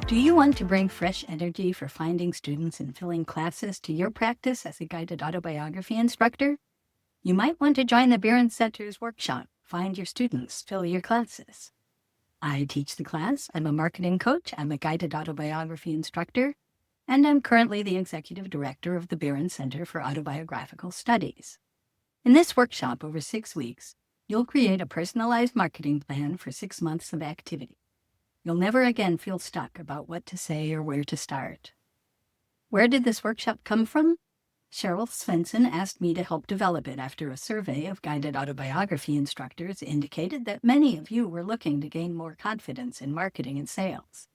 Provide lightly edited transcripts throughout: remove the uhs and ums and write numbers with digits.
Do you want to bring fresh energy for finding students and filling classes to your practice as a guided autobiography instructor? You might want to join the Birren Center's workshop, Find Your Students, Fill Your Classes. I teach the class, I'm a marketing coach, I'm a guided autobiography instructor, and I'm currently the executive director of the Birren Center for Autobiographical Studies. In this workshop over 6 weeks, you'll create a personalized marketing plan for 6 months of activity. You'll never again feel stuck about what to say or where to start. Where did this workshop come from? Cheryl Svensson asked me to help develop it after a survey of guided autobiography instructors indicated that many of you were looking to gain more confidence in marketing and sales.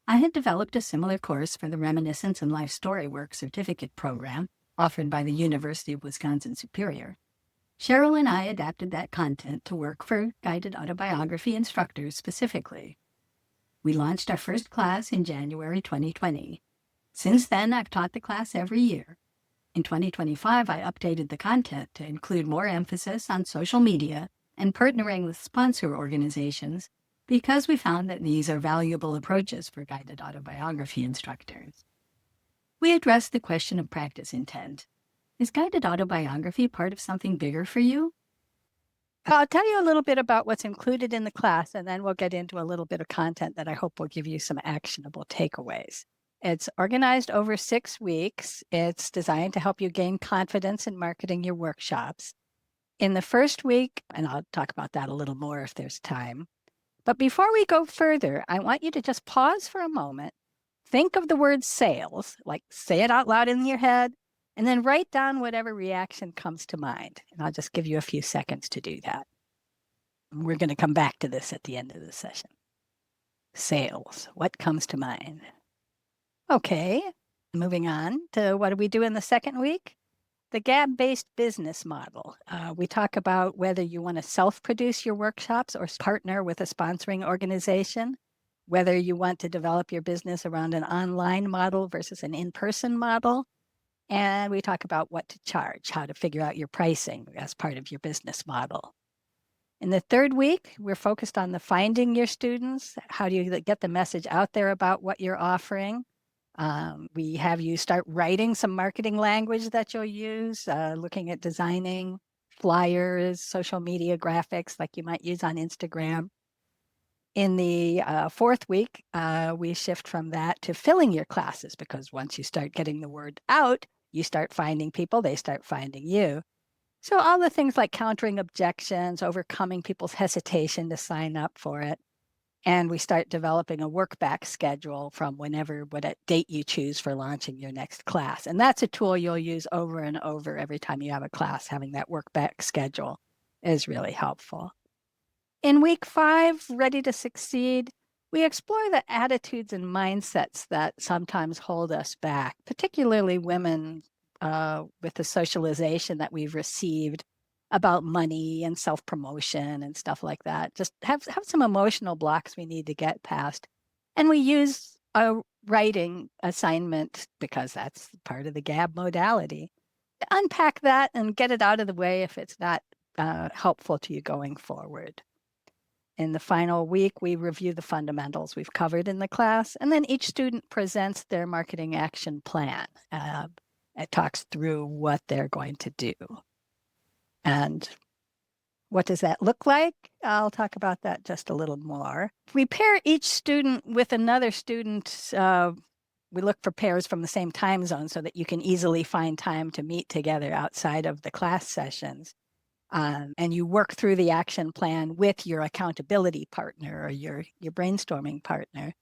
I had developed a similar course for the Reminiscence and Life Story Work certificate program offered by the University of Wisconsin-Superior. Cheryl and I adapted that content to work for guided autobiography instructors specifically. We launched our first class in January 2020. Since then, I've taught the class every year. In 2025, I updated the content to include more emphasis on social media and partnering with sponsor organizations because we found that these are valuable approaches for guided autobiography instructors. We addressed the question of practice intent. Is guided autobiography part of something bigger for you? I'll tell you a little bit about what's included in the class, and then we'll get into a little bit of content that I hope will give you some actionable takeaways. It's organized over 6 weeks. It's designed to help you gain confidence in marketing your workshops. In the first week, and I'll talk about that a little more if there's time, but before we go further, I want you to just pause for a moment, think of the word sales, like say it out loud in your head, and then write down whatever reaction comes to mind. And I'll just give you a few seconds to do that. We're going to come back to this at the end of the session. Sales, what comes to mind? Okay, moving on to what do we do in the second week? The GAB-based business model. We talk about whether you want to self-produce your workshops or partner with a sponsoring organization, whether you want to develop your business around an online model versus an in-person model. And we talk about what to charge, how to figure out your pricing as part of your business model. In the third week, we're focused on the finding your students. How do you get the message out there about what you're offering? We have you start writing some marketing language that you'll use, looking at designing flyers, social media graphics like you might use on Instagram. In the fourth week, we shift from that to filling your classes, because once you start getting the word out, you start finding people, they start finding you. So all the things like countering objections, overcoming people's hesitation to sign up for it. And we start developing a work back schedule from what date you choose for launching your next class. And that's a tool you'll use over and over every time you have a class. Having that work back schedule is really helpful. In week 5, Ready to Succeed, we explore the attitudes and mindsets that sometimes hold us back, particularly women with the socialization that we've received about money and self-promotion and stuff like that. Just have some emotional blocks we need to get past. And we use a writing assignment, because that's part of the GAB modality, to unpack that and get it out of the way if it's not helpful to you going forward. In the final week, we review the fundamentals we've covered in the class, and then each student presents their marketing action plan. It talks through what they're going to do. And what does that look like? I'll talk about that just a little more. We pair each student with another student. We look for pairs from the same time zone so that you can easily find time to meet together outside of the class sessions. And you work through the action plan with your accountability partner or your brainstorming partner.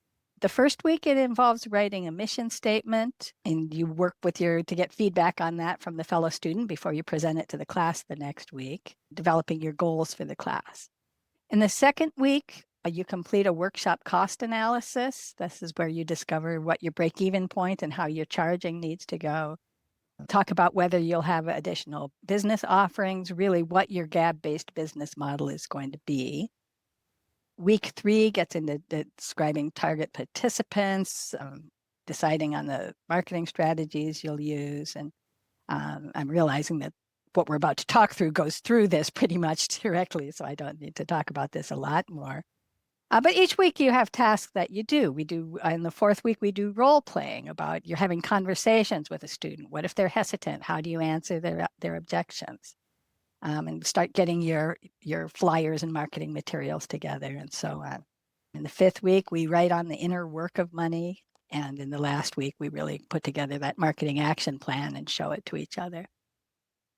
The first week, it involves writing a mission statement, and you work to get feedback on that from the fellow student before you present it to the class the next week, developing your goals for the class. In the second week, you complete a workshop cost analysis. This is where you discover what your break-even point and how your charging needs to go. Talk about whether you'll have additional business offerings, really what your GAB-based business model is going to be. Week 3 gets into describing target participants, deciding on the marketing strategies you'll use. And I'm realizing that what we're about to talk through goes through this pretty much directly, so I don't need to talk about this a lot more. But each week you have tasks that you do. We do, in the fourth week, we do role playing about you're having conversations with a student. What if they're hesitant? How do you answer their objections? And start getting your flyers and marketing materials together and so on. In the fifth week, we write on the inner work of money. And in the last week, we really put together that marketing action plan and show it to each other.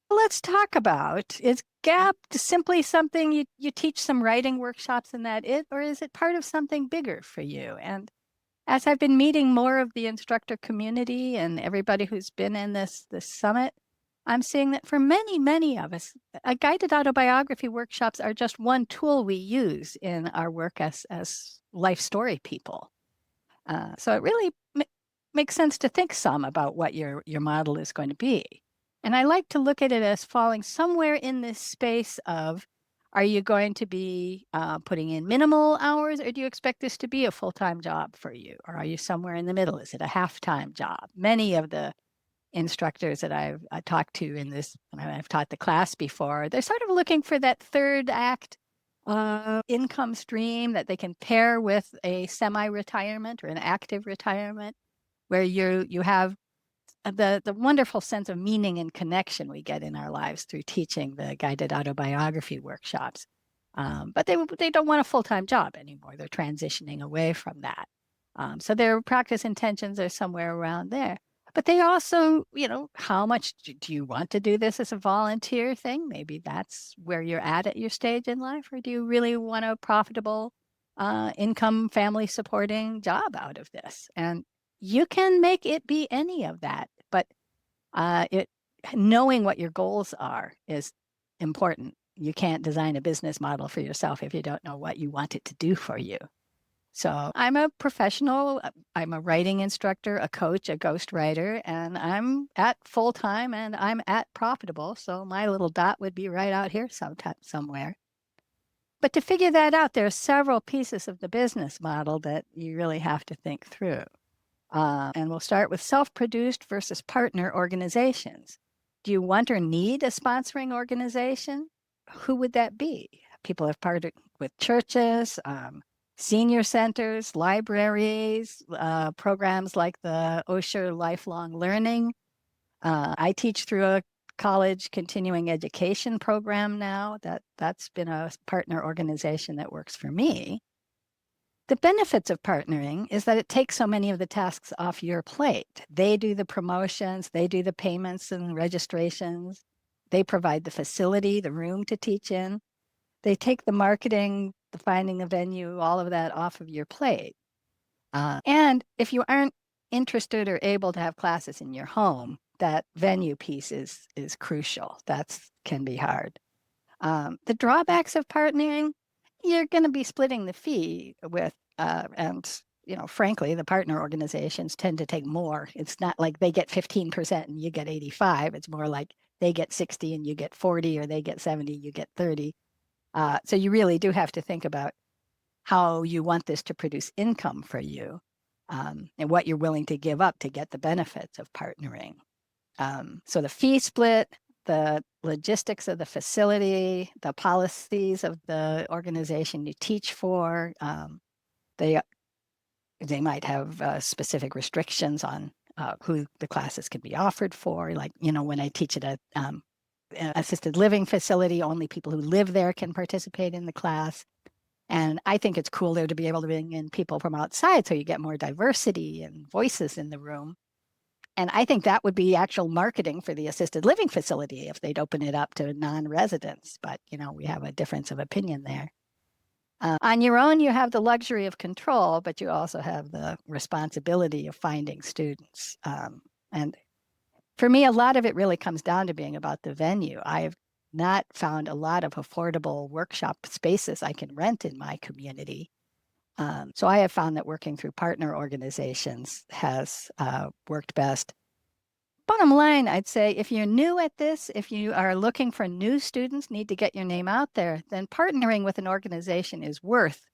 Let's talk about, is GAP simply something you teach some writing workshops and that it, or is it part of something bigger for you? And as I've been meeting more of the instructor community and everybody who's been in this summit, I'm seeing that for many, many of us, guided autobiography workshops are just one tool we use in our work as life story people. So it really makes sense to think some about what your model is going to be. And I like to look at it as falling somewhere in this space of, are you going to be putting in minimal hours, or do you expect this to be a full-time job for you? Or are you somewhere in the middle? Is it a half-time job? Many of the instructors that I've talked to in this, and I've taught the class before, they're sort of looking for that third act income stream that they can pair with a semi-retirement or an active retirement, where you have the wonderful sense of meaning and connection we get in our lives through teaching the guided autobiography workshops. But they don't want a full-time job anymore. They're transitioning away from that. So their practice intentions are somewhere around there. But they also, how much do you want to do this as a volunteer thing? Maybe that's where you're at your stage in life. Or do you really want a profitable income, family supporting job out of this? And you can make it be any of that. But knowing what your goals are is important. You can't design a business model for yourself if you don't know what you want it to do for you. So I'm a professional. I'm a writing instructor, a coach, a ghostwriter, and I'm at full time and I'm at profitable. So my little dot would be right out here somewhere. But to figure that out, there are several pieces of the business model that you really have to think through. And we'll start with self-produced versus partner organizations. Do you want or need a sponsoring organization? Who would that be? People have partnered with churches, senior centers, libraries, programs like the Osher Lifelong Learning. I teach through a college continuing education program now. That's been a partner organization that works for me. The benefits of partnering is that it takes so many of the tasks off your plate. They do the promotions, they do the payments and registrations. They provide the facility, the room to teach in. They take the marketing, the finding a venue, all of that off of your plate. And if you aren't interested or able to have classes in your home, that venue piece is crucial. That can be hard. The drawbacks of partnering, you're going to be splitting the fee with, and frankly, the partner organizations tend to take more. It's not like they get 15% and you get 85. It's more like they get 60 and you get 40, or they get 70, you get 30. So you really do have to think about how you want this to produce income for you, and what you're willing to give up to get the benefits of partnering. So the fee split, the logistics of the facility, the policies of the organization you teach for, they might have specific restrictions on who the classes can be offered for. Like, when I teach at an assisted living facility, only people who live there can participate in the class. And I think it's cooler to be able to bring in people from outside so you get more diversity and voices in the room. And I think that would be actual marketing for the assisted living facility if they'd open it up to non-residents. But, we have a difference of opinion there. On your own, you have the luxury of control, but you also have the responsibility of finding students. And for me, a lot of it really comes down to being about the venue. I've not found a lot of affordable workshop spaces I can rent in my community. So I have found that working through partner organizations has worked best. Bottom line, I'd say if you're new at this, if you are looking for new students, need to get your name out there, then partnering with an organization is worth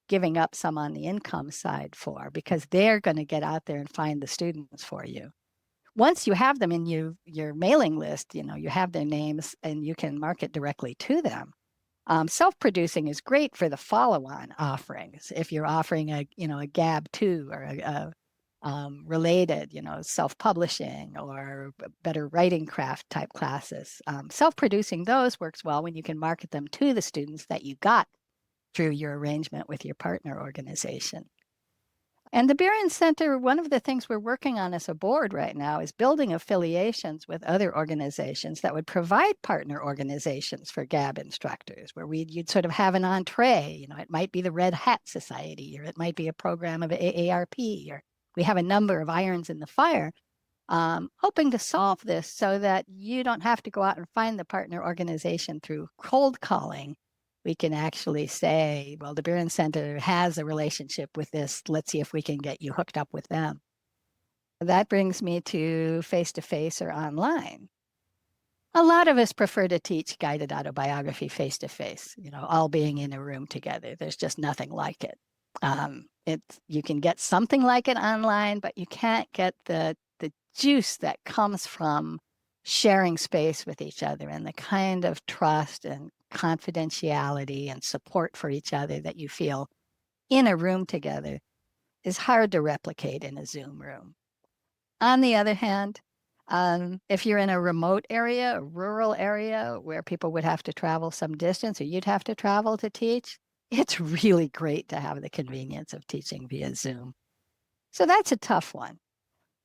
giving up some on the income side for, because they're going to get out there and find the students for you. Once you have them in your mailing list, you have their names and you can market directly to them. Self-producing is great for the follow-on offerings. If you're offering a GAB 2 or related, self-publishing or better writing craft type classes. Self-producing those works well when you can market them to the students that you got through your arrangement with your partner organization. And the Birren Center, one of the things we're working on as a board right now is building affiliations with other organizations that would provide partner organizations for GAB instructors, where you'd sort of have an entree. It might be the Red Hat Society, or it might be a program of AARP, or we have a number of irons in the fire, hoping to solve this so that you don't have to go out and find the partner organization through cold calling. We can actually say, well, the Birren Center has a relationship with this. Let's see if we can get you hooked up with them. That brings me to face-to-face or online. A lot of us prefer to teach guided autobiography face-to-face, all being in a room together. There's just nothing like it. You can get something like it online, but you can't get the juice that comes from sharing space with each other and the kind of trust and confidentiality and support for each other that you feel in a room together is hard to replicate in a Zoom room. On the other hand, if you're in a remote area, a rural area where people would have to travel some distance or you'd have to travel to teach, it's really great to have the convenience of teaching via Zoom. So that's a tough one.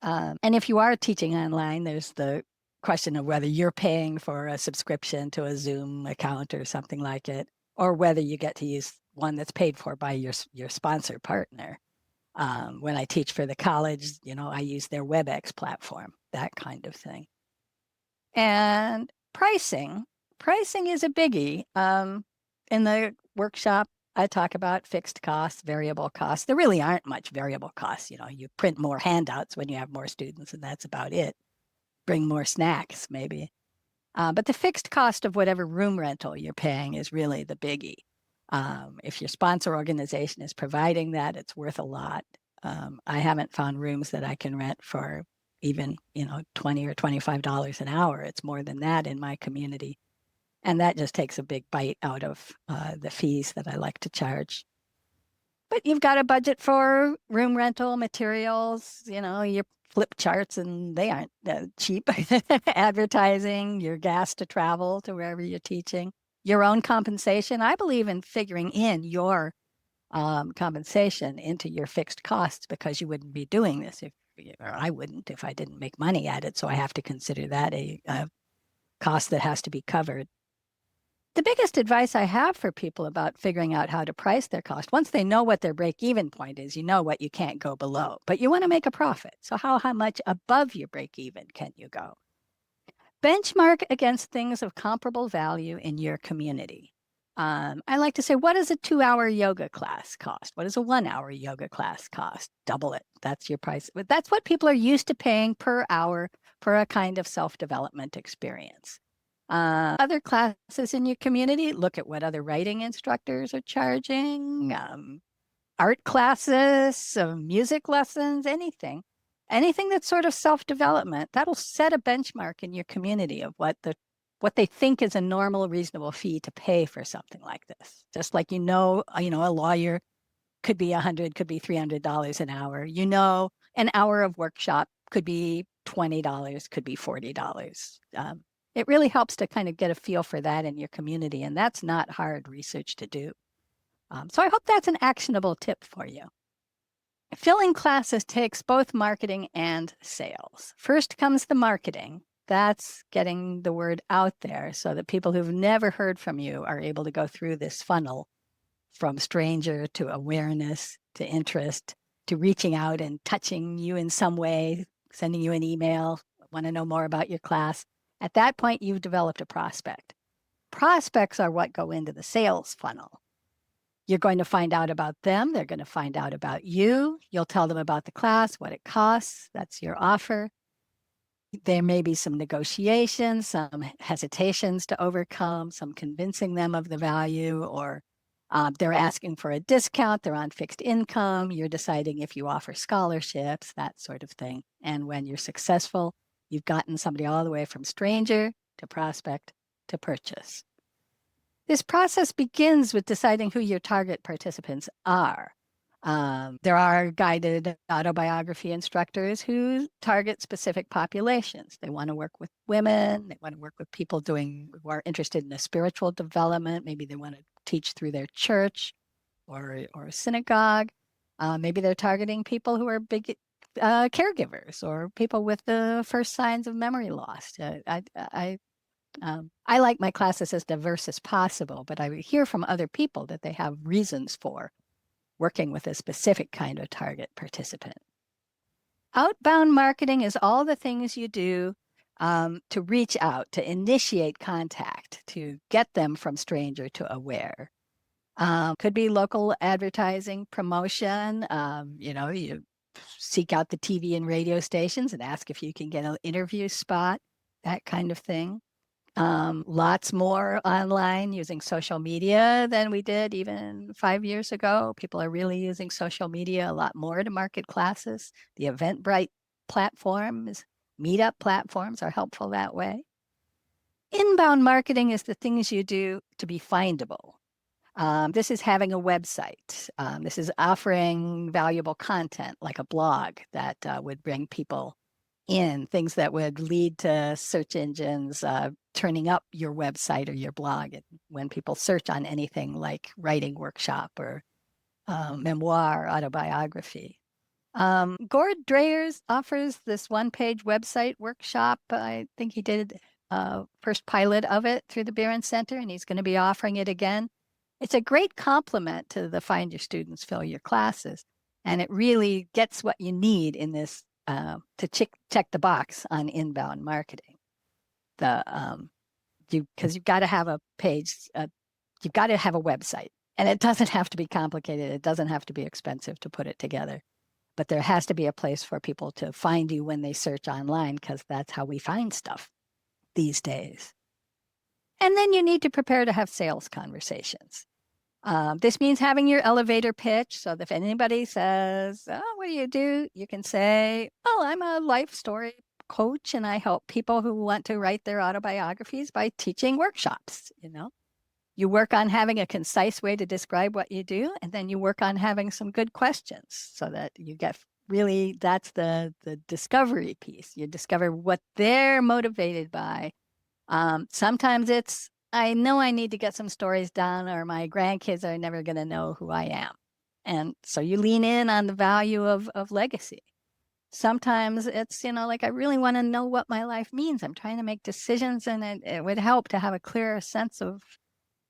And if you are teaching online, there's the question of whether you're paying for a subscription to a Zoom account or something like it, or whether you get to use one that's paid for by your sponsor partner. When I teach for the college, I use their WebEx platform, that kind of thing. And pricing is a biggie. In the workshop, I talk about fixed costs, variable costs. There really aren't much variable costs. You print more handouts when you have more students, and that's about it. Bring more snacks, maybe. But the fixed cost of whatever room rental you're paying is really the biggie. If your sponsor organization is providing that, it's worth a lot. I haven't found rooms that I can rent for even, $20 or $25 an hour. It's more than that in my community. And that just takes a big bite out of the fees that I like to charge. But you've got a budget for room rental, materials, your flip charts, and they aren't cheap. Advertising, your gas to travel to wherever you're teaching, your own compensation. I believe in figuring in your compensation into your fixed costs because you wouldn't be doing this or I wouldn't if I didn't make money at it. So I have to consider that a cost that has to be covered. The biggest advice I have for people about figuring out how to price their cost, once they know what their break-even point is, you know what you can't go below, but you want to make a profit. So how much above your break-even can you go? Benchmark against things of comparable value in your community. I like to say, what does a 2-hour yoga class cost? What does a 1-hour yoga class cost? Double it. That's your price. But that's what people are used to paying per hour for a kind of self-development experience. Other classes in your community, look at what other writing instructors are charging, art classes, music lessons, anything that's sort of self-development. That'll set a benchmark in your community of what they think is a normal, reasonable fee to pay for something like this. Just like a lawyer could be $100, could be $300 an hour. An hour of workshop could be $20, could be $40. It really helps to kind of get a feel for that in your community, and that's not hard research to do. So I hope that's an actionable tip for you. Filling classes takes both marketing and sales. First comes the marketing. That's getting the word out there so that people who've never heard from you are able to go through this funnel from stranger to awareness to interest to reaching out and touching you in some way, sending you an email, want to know more about your class. At that point, you've developed a prospect. Prospects are what go into the sales funnel. You're going to find out about them. They're going to find out about you. You'll tell them about the class, what it costs. That's your offer. There may be some negotiations, some hesitations to overcome, some convincing them of the value, or they're asking for a discount. They're on fixed income. You're deciding if you offer scholarships, that sort of thing. And when you're successful, you've gotten somebody all the way from stranger to prospect to purchase. This process begins with deciding who your target participants are. There are guided autobiography instructors who target specific populations. They want to work with women. They want to work with people who are interested in the spiritual development. Maybe they want to teach through their church or a synagogue. Maybe they're targeting people who are big caregivers or people with the first signs of memory loss. I like my classes as diverse as possible, but I hear from other people that they have reasons for working with a specific kind of target participant. Outbound marketing is all the things you do to reach out, to initiate contact, to get them from stranger to aware. Could be local advertising, promotion. You seek out the TV and radio stations and ask if you can get an interview spot, that kind of thing. Lots more online using social media than we did even 5 years ago. People are really using social media a lot more to market classes. The Eventbrite platforms, meetup platforms are helpful that way. Inbound marketing is the things you do to be findable. This is having a website. This is offering valuable content like a blog that would bring people in, things that would lead to search engines turning up your website or your blog. And when people search on anything like writing workshop or memoir, autobiography. Gord Dreyers offers this one-page website workshop. I think he did first pilot of it through the Birren Center, and he's going to be offering it again. It's a great complement to the Find Your Students, Fill Your Classes, and it really gets what you need in this to check the box on inbound marketing. Because you've got to have a page, you've got to have a website, and it doesn't have to be complicated. It doesn't have to be expensive to put it together, but there has to be a place for people to find you when they search online, because that's how we find stuff these days. And then you need to prepare to have sales conversations. This means having your elevator pitch so that if anybody says, oh, what do? You can say, oh, I'm a life story coach and I help people who want to write their autobiographies by teaching workshops. You work on having a concise way to describe what you do, and then you work on having some good questions so that you get really, that's the discovery piece. You discover what they're motivated by. Sometimes it's, I know I need to get some stories down or my grandkids are never going to know who I am. And so you lean in on the value of legacy. Sometimes it's, like I really want to know what my life means. I'm trying to make decisions, and it would help to have a clearer sense of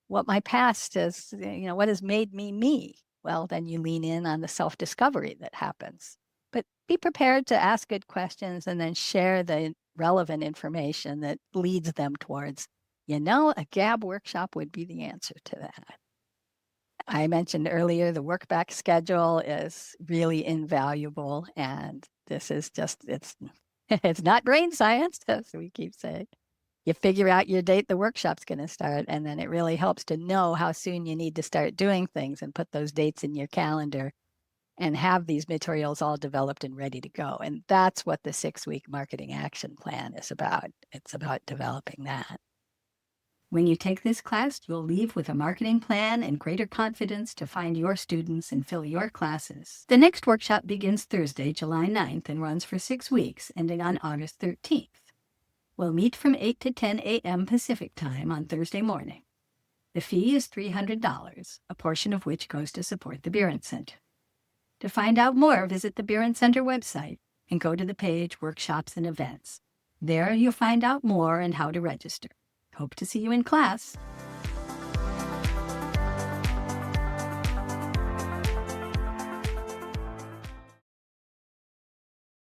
what my past is, what has made me me. Well, then you lean in on the self-discovery that happens. But be prepared to ask good questions and then share the relevant information that leads them towards, a GAB workshop would be the answer to that. I mentioned earlier, the work back schedule is really invaluable. And this is just, it's not brain science, as we keep saying. You figure out your date the workshop's going to start, and then it really helps to know how soon you need to start doing things and put those dates in your calendar and have these materials all developed and ready to go. And that's what the 6-week marketing action plan is about. It's about developing that. When you take this class, you'll leave with a marketing plan and greater confidence to find your students and fill your classes. The next workshop begins Thursday, July 9th, and runs for 6 weeks, ending on August 13th. We'll meet from 8 to 10 a.m. Pacific time on Thursday morning. The fee is $300, a portion of which goes to support the Birren Center. To find out more, visit the Birren Center website and go to the page Workshops and Events. There you'll find out more and how to register. Hope to see you in class.